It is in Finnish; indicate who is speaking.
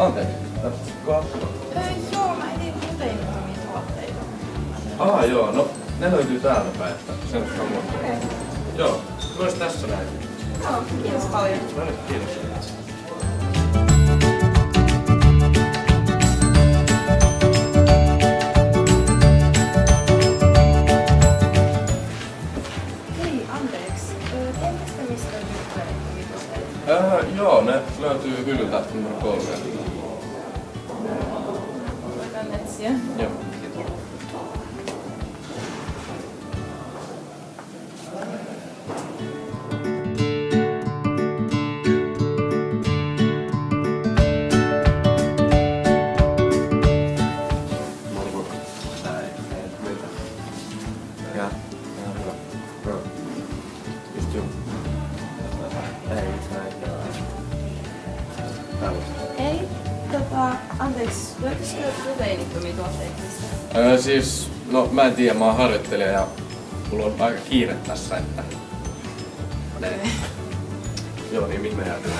Speaker 1: Anteeksi, tarvitsitko apua?
Speaker 2: Joo, mä etin gluteenittomia tuotteita.
Speaker 1: Joo, no ne löytyy täältä päin, että sen samoin.
Speaker 2: Okei.
Speaker 1: Joo, myös tässä näin.
Speaker 2: Joo, kiitos paljon.
Speaker 1: No niin, kiitos.
Speaker 2: Hei, anteeksi. Tiedätkö te mistä on gluteenittomia tuotteita?
Speaker 1: Joo, ne löytyy hyllyltä numero 3.
Speaker 2: Voidaan etsiä.
Speaker 1: Joo.
Speaker 2: Hei, anteeksi, löytyisikö gluteenittomia tuotteita mistä?
Speaker 1: Siis, no mä en tiedä, mä oon harjoittelija ja mulla on aika kiire tässä, että...
Speaker 2: Okei.
Speaker 1: Joo, niin mihin me jäätään?